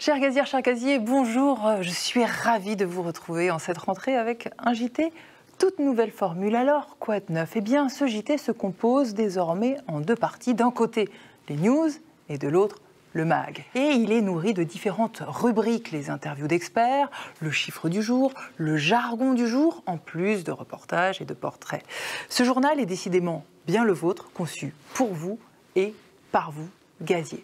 Chers gazières, chers gaziers, bonjour. Je suis ravie de vous retrouver en cette rentrée avec un JT toute nouvelle formule. Alors, quoi de neuf? Eh bien, ce JT se compose désormais en deux parties. D'un côté, les news et de l'autre, le mag. Et il est nourri de différentes rubriques, les interviews d'experts, le chiffre du jour, le jargon du jour, en plus de reportages et de portraits. Ce journal est décidément bien le vôtre, conçu pour vous et par vous, gaziers.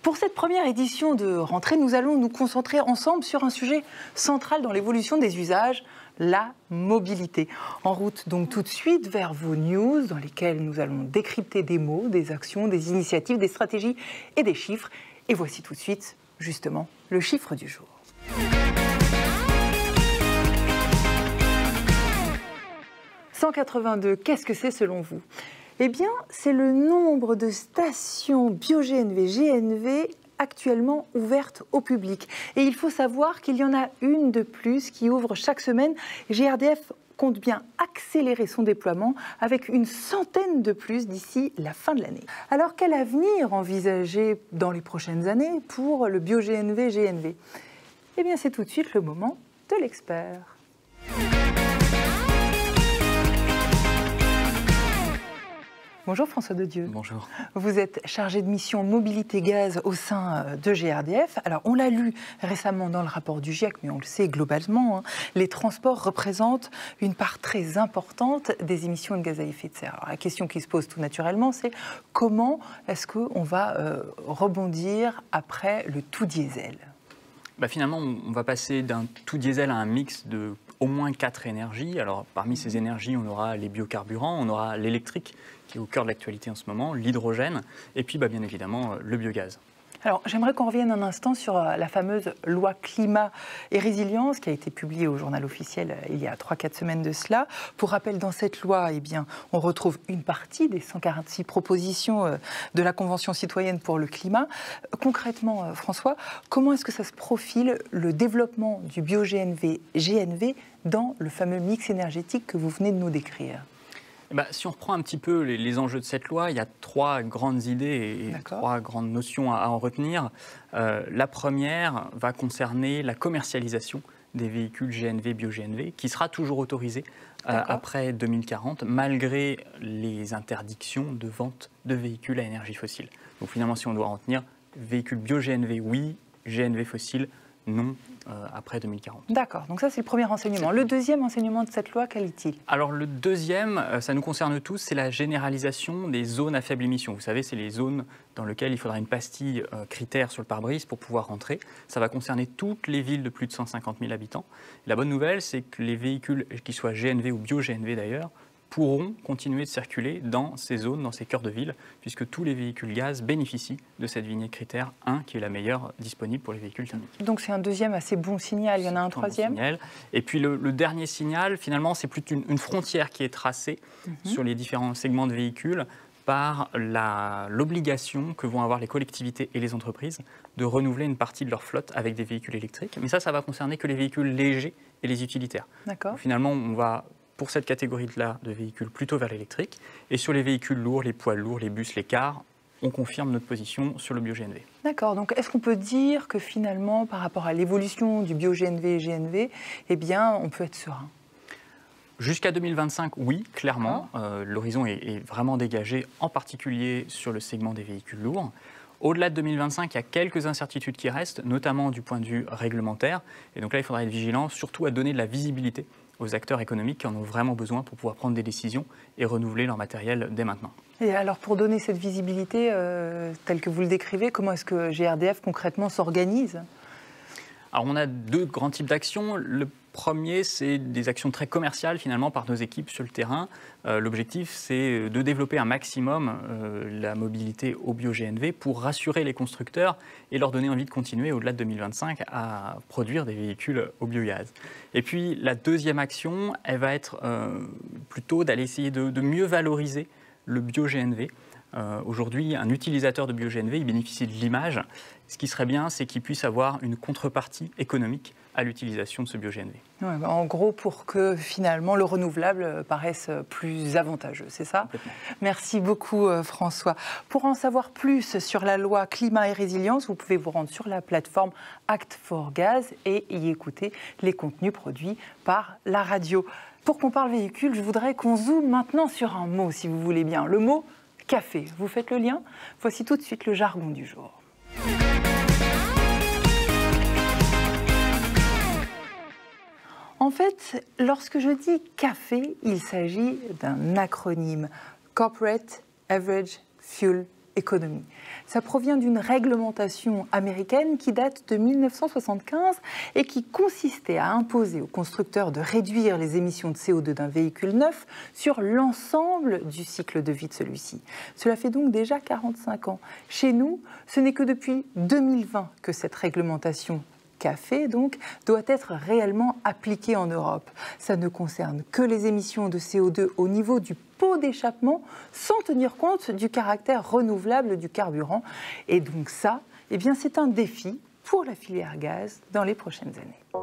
Pour cette première édition de rentrée, nous allons nous concentrer ensemble sur un sujet central dans l'évolution des usages, la mobilité. En route donc tout de suite vers vos news dans lesquelles nous allons décrypter des mots, des actions, des initiatives, des stratégies et des chiffres. Et voici tout de suite, justement, le chiffre du jour. « 182, qu'est-ce que c'est selon vous ? Eh bien, c'est le nombre de stations bio-GNV actuellement ouvertes au public. Et il faut savoir qu'il y en a une de plus qui ouvre chaque semaine. GRDF compte bien accélérer son déploiement avec une centaine de plus d'ici la fin de l'année. Alors, quel avenir envisager dans les prochaines années pour le bio-GNV-GNV ? Eh bien, c'est tout de suite le moment de l'expert. Bonjour François Dedieu. Bonjour. Vous êtes chargé de mission mobilité gaz au sein de GRDF. Alors on l'a lu récemment dans le rapport du GIEC, mais on le sait globalement, les transports représentent une part très importante des émissions de gaz à effet de serre. Alors, la question qui se pose tout naturellement, c'est comment est-ce qu'on va rebondir après le tout diesel ? Finalement, on va passer d'un tout diesel à un mix de au moins 4 énergies. Alors parmi ces énergies, on aura les biocarburants, on aura l'électrique, qui est au cœur de l'actualité en ce moment, l'hydrogène, et puis bien évidemment le biogaz. Alors, j'aimerais qu'on revienne un instant sur la fameuse loi climat et résilience qui a été publiée au journal officiel il y a 3-4 semaines de cela. Pour rappel, dans cette loi, eh bien, on retrouve une partie des 146 propositions de la Convention citoyenne pour le climat. Concrètement, François, comment est-ce que ça se profile le développement du bio-GNV dans le fameux mix énergétique que vous venez de nous décrire ? Si on reprend un petit peu les enjeux de cette loi, il y a 3 grandes idées et 3 grandes notions à en retenir. La première va concerner la commercialisation des véhicules GNV, bio-GNV, qui sera toujours autorisée après 2040, malgré les interdictions de vente de véhicules à énergie fossile. Donc finalement, si on doit en retenir, véhicules bio-GNV, oui, GNV fossile, non, après 2040. D'accord, donc ça c'est le premier enseignement. Le deuxième enseignement de cette loi, quel est-il ? Alors le deuxième, ça nous concerne tous, c'est la généralisation des zones à faible émission. Vous savez, c'est les zones dans lesquelles il faudra une pastille critère sur le pare-brise pour pouvoir rentrer. Ça va concerner toutes les villes de plus de 150 000 habitants. Et la bonne nouvelle, c'est que les véhicules, qu'ils soient GNV ou bio-GNV d'ailleurs, pourront continuer de circuler dans ces zones, dans ces cœurs de ville, puisque tous les véhicules gaz bénéficient de cette vignette critère 1, qui est la meilleure disponible pour les véhicules thermiques. Donc c'est un deuxième assez bon signal, il y en a un troisième. Bon et puis le dernier signal, finalement, c'est plutôt une frontière qui est tracée sur les différents segments de véhicules par l'obligation que vont avoir les collectivités et les entreprises de renouveler une partie de leur flotte avec des véhicules électriques. Mais ça va concerner que les véhicules légers et les utilitaires. D'accord. Finalement, on va pour cette catégorie-là de véhicules plutôt vers l'électrique. Et sur les véhicules lourds, les poids lourds, les bus, les cars, on confirme notre position sur le bio-GNV. D'accord, donc est-ce qu'on peut dire que finalement, par rapport à l'évolution du bio-GNV et GNV, eh bien, on peut être serein ? Jusqu'à 2025, oui, clairement. L'horizon est vraiment dégagé, en particulier sur le segment des véhicules lourds. Au-delà de 2025, il y a quelques incertitudes qui restent, notamment du point de vue réglementaire. Et donc là, il faudra être vigilant, surtout à donner de la visibilité aux acteurs économiques qui en ont vraiment besoin pour pouvoir prendre des décisions et renouveler leur matériel dès maintenant. Et alors, pour donner cette visibilité telle que vous le décrivez, comment est-ce que GRDF concrètement s'organise ? Alors, on a 2 grands types d'actions. Le premier, c'est des actions très commerciales finalement par nos équipes sur le terrain. L'objectif, c'est de développer un maximum la mobilité au bio-GNV pour rassurer les constructeurs et leur donner envie de continuer au-delà de 2025 à produire des véhicules au biogaz. Et puis la deuxième action, elle va être plutôt d'aller essayer de mieux valoriser le bio-GNV Aujourd'hui, un utilisateur de bio-GNV, il bénéficie de l'image. Ce qui serait bien, c'est qu'il puisse avoir une contrepartie économique à l'utilisation de ce bio-GNV. Ouais, en gros, pour que finalement le renouvelable paraisse plus avantageux, c'est ça? Merci beaucoup François. Pour en savoir plus sur la loi climat et résilience, vous pouvez vous rendre sur la plateforme Act4Gaz et y écouter les contenus produits par la radio. Pour qu'on parle véhicule, je voudrais qu'on zoome maintenant sur un mot, si vous voulez bien, le mot café. Vous faites le lien? Voici tout de suite le jargon du jour. En fait, lorsque je dis café, il s'agit d'un acronyme, Corporate Average Fuel Economy. Ça provient d'une réglementation américaine qui date de 1975 et qui consistait à imposer aux constructeurs de réduire les émissions de CO2 d'un véhicule neuf sur l'ensemble du cycle de vie de celui-ci. Cela fait donc déjà 45 ans. Chez nous, ce n'est que depuis 2020 que cette réglementation café, donc, doit être réellement appliquée en Europe. Ça ne concerne que les émissions de CO2 au niveau du pot d'échappement, sans tenir compte du caractère renouvelable du carburant. Et donc ça, eh bien, c'est un défi pour la filière gaz dans les prochaines années.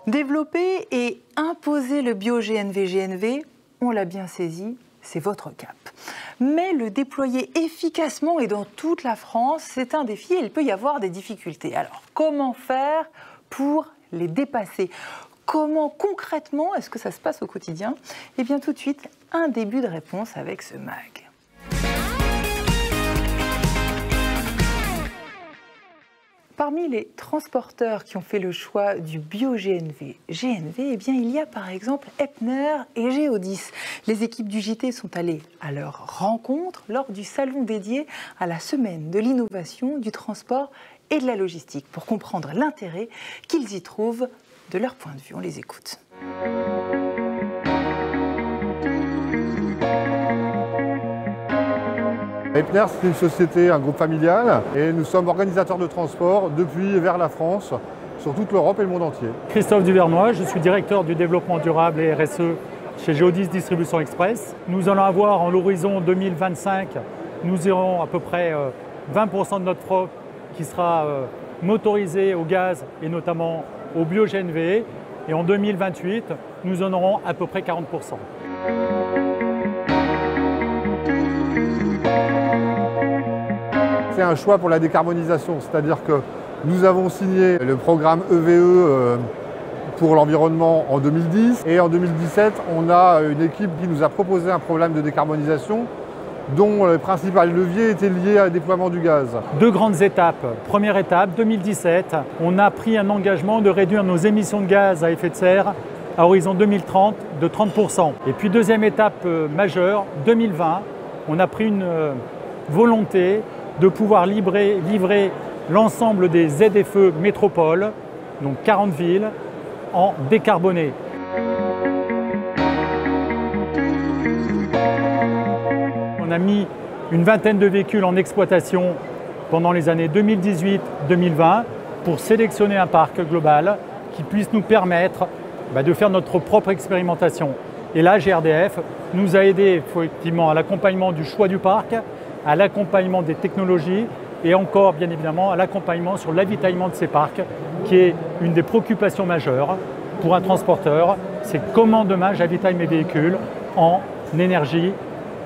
Développer et imposer le bio-GNV, on l'a bien saisi, c'est votre cap. Mais le déployer efficacement et dans toute la France, c'est un défi et il peut y avoir des difficultés. Alors, comment faire pour les dépasser? Comment concrètement est-ce que ça se passe au quotidien? Eh bien, tout de suite, un début de réponse avec ce mag. Parmi les transporteurs qui ont fait le choix du bio-GNV, eh bien, il y a par exemple Epner et Geodis. Les équipes du JT sont allées à leur rencontre lors du salon dédié à la semaine de l'innovation, du transport et de la logistique pour comprendre l'intérêt qu'ils y trouvent de leur point de vue. On les écoute. Epner, c'est une société, un groupe familial, et nous sommes organisateurs de transport depuis et vers la France, sur toute l'Europe et le monde entier. Christophe Duvernois, je suis directeur du développement durable et RSE chez Geodis Distribution Express. Nous allons avoir en l'horizon 2025, nous aurons à peu près 20% de notre flotte qui sera motorisée au gaz et notamment au bio-GNV. Et en 2028, nous en aurons à peu près 40%. C'est un choix pour la décarbonisation, c'est-à-dire que nous avons signé le programme EVE pour l'environnement en 2010 et en 2017, on a une équipe qui nous a proposé un problème de décarbonisation dont le principal levier était lié à déploiement du gaz. Deux grandes étapes. Première étape, 2017, on a pris un engagement de réduire nos émissions de gaz à effet de serre à horizon 2030 de 30%. Et puis deuxième étape majeure, 2020, on a pris une volonté de pouvoir livrer l'ensemble des ZFE métropoles, donc 40 villes, en décarboné. On a mis une vingtaine de véhicules en exploitation pendant les années 2018-2020 pour sélectionner un parc global qui puisse nous permettre de faire notre propre expérimentation. Et là, GRDF nous a aidés effectivement à l'accompagnement du choix du parc, à l'accompagnement des technologies et encore, bien évidemment, à l'accompagnement sur l'avitaillement de ces parcs, qui est une des préoccupations majeures pour un transporteur. C'est comment demain j'avitaille mes véhicules en énergie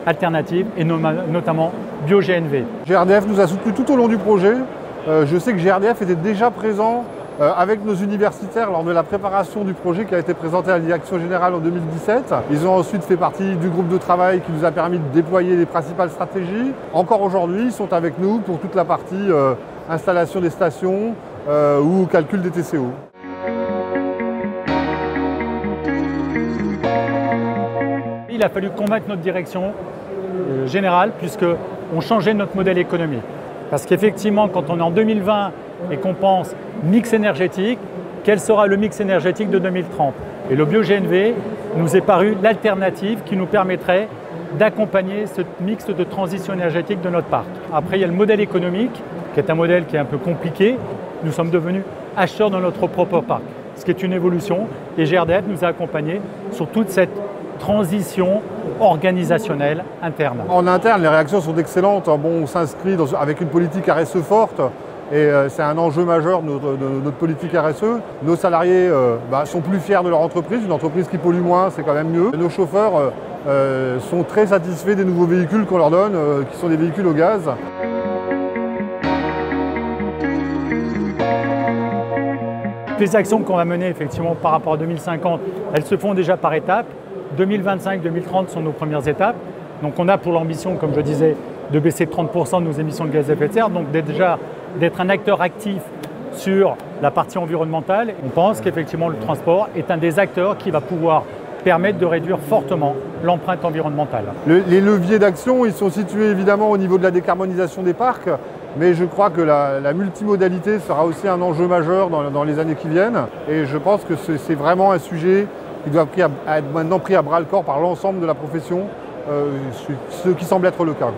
alternative et notamment bio-GNV. GRDF nous a soutenus tout au long du projet. Je sais que GRDF était déjà présent avec nos universitaires lors de la préparation du projet qui a été présenté à la Direction Générale en 2017. Ils ont ensuite fait partie du groupe de travail qui nous a permis de déployer les principales stratégies. Encore aujourd'hui, ils sont avec nous pour toute la partie installation des stations ou calcul des TCO. Il a fallu convaincre notre direction générale puisqu'on changeait notre modèle économique. Parce qu'effectivement, quand on est en 2020 et qu'on pense mix énergétique, quel sera le mix énergétique de 2030? Et le bio-GNV nous est paru l'alternative qui nous permettrait d'accompagner ce mix de transition énergétique de notre parc. Après, il y a le modèle économique, qui est un modèle qui est un peu compliqué. Nous sommes devenus acheteurs de notre propre parc, ce qui est une évolution. Et GRDF nous a accompagnés sur toute cette transition organisationnelle interne. En interne, les réactions sont excellentes. Bon, on s'inscrit avec une politique RSE forte. Et c'est un enjeu majeur de notre politique RSE. Nos salariés sont plus fiers de leur entreprise. Une entreprise qui pollue moins, c'est quand même mieux. Nos chauffeurs sont très satisfaits des nouveaux véhicules qu'on leur donne, qui sont des véhicules au gaz. Les actions qu'on va mener effectivement par rapport à 2050, elles se font déjà par étapes. 2025-2030 sont nos premières étapes. Donc on a pour l'ambition, comme je disais, de baisser de 30% de nos émissions de gaz à effet de serre. Donc déjà d'être un acteur actif sur la partie environnementale. On pense qu'effectivement le transport est un des acteurs qui va pouvoir permettre de réduire fortement l'empreinte environnementale. Les leviers d'action, ils sont situés évidemment au niveau de la décarbonisation des parcs, mais je crois que la multimodalité sera aussi un enjeu majeur dans les années qui viennent. Et je pense que c'est vraiment un sujet qui doit être maintenant pris à bras-le-corps par l'ensemble de la profession, ce qui semble être le cas.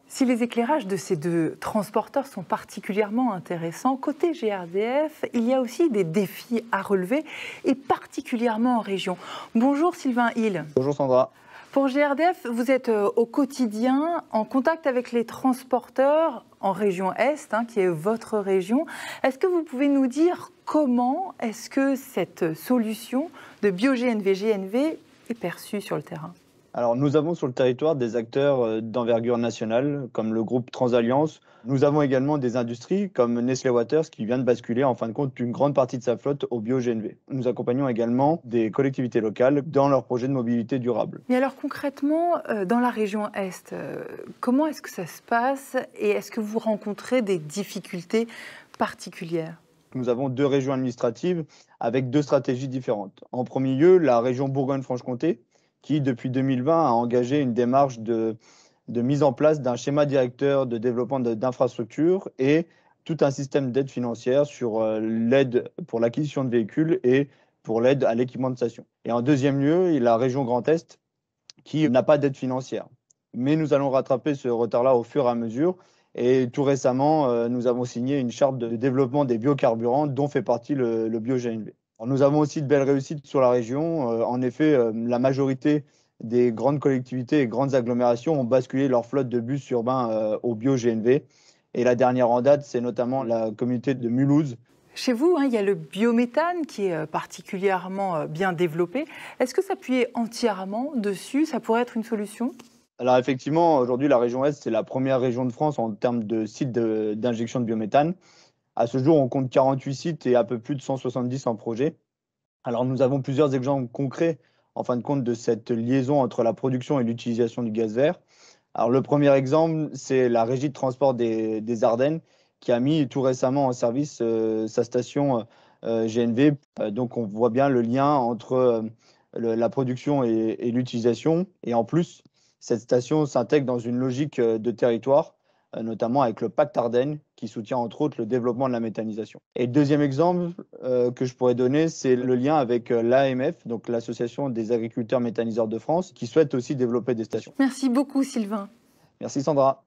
Si les éclairages de ces deux transporteurs sont particulièrement intéressants, côté GRDF, il y a aussi des défis à relever, et particulièrement en région. Bonjour Sylvain Hill. Bonjour Sandra. Pour GRDF, vous êtes au quotidien en contact avec les transporteurs en région Est, qui est votre région. Est-ce que vous pouvez nous dire comment est-ce que cette solution de bio-GNV est perçue sur le terrain ? Alors, nous avons sur le territoire des acteurs d'envergure nationale, comme le groupe Transalliance. Nous avons également des industries comme Nestlé Waters qui vient de basculer en fin de compte une grande partie de sa flotte au bio-GNV. Nous accompagnons également des collectivités locales dans leurs projets de mobilité durable. Mais alors concrètement, dans la région Est, comment est-ce que ça se passe et est-ce que vous rencontrez des difficultés particulières ? Nous avons deux régions administratives avec deux stratégies différentes. En premier lieu, la région Bourgogne-Franche-Comté, qui, depuis 2020, a engagé une démarche de mise en place d'un schéma directeur de développement d'infrastructures et tout un système d'aide financière sur l'aide pour l'acquisition de véhicules et pour l'aide à l'équipement de station. Et en deuxième lieu, il y a la région Grand Est, qui n'a pas d'aide financière. Mais nous allons rattraper ce retard-là au fur et à mesure. Et tout récemment, nous avons signé une charte de développement des biocarburants dont fait partie le bio-GNV. Nous avons aussi de belles réussites sur la région. En effet, la majorité des grandes collectivités et grandes agglomérations ont basculé leur flotte de bus urbains au bio-GNV. Et la dernière en date, c'est notamment la communauté de Mulhouse. Chez vous, il y a le biométhane qui est particulièrement bien développé. Est-ce que s'appuyer entièrement dessus, ça pourrait être une solution ? Alors effectivement, aujourd'hui, la région Est, c'est la première région de France en termes de sites d'injection de biométhane. À ce jour, on compte 48 sites et un peu plus de 170 en projet. Alors, nous avons plusieurs exemples concrets, en fin de compte, de cette liaison entre la production et l'utilisation du gaz vert. Alors, le premier exemple, c'est la Régie de transport des Ardennes qui a mis tout récemment en service sa station GNV. Donc, on voit bien le lien entre la production et l'utilisation. Et en plus, cette station s'intègre dans une logique de territoire, notamment avec le pacte Ardennes, qui soutient entre autres le développement de la méthanisation. Et le deuxième exemple que je pourrais donner, c'est le lien avec l'AMF, donc l'Association des agriculteurs méthaniseurs de France, qui souhaite aussi développer des stations. Merci beaucoup Sylvain. Merci Sandra.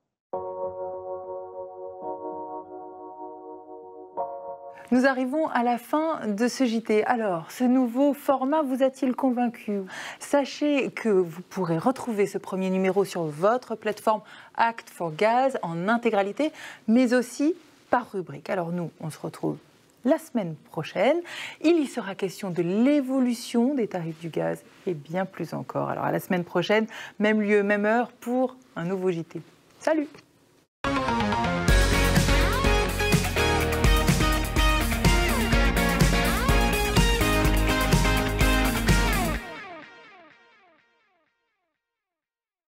Nous arrivons à la fin de ce JT. Alors, ce nouveau format vous a-t-il convaincu ? Sachez que vous pourrez retrouver ce premier numéro sur votre plateforme Act4Gaz en intégralité, mais aussi par rubrique. Alors nous, on se retrouve la semaine prochaine. Il y sera question de l'évolution des tarifs du gaz et bien plus encore. Alors à la semaine prochaine, même lieu, même heure pour un nouveau JT. Salut !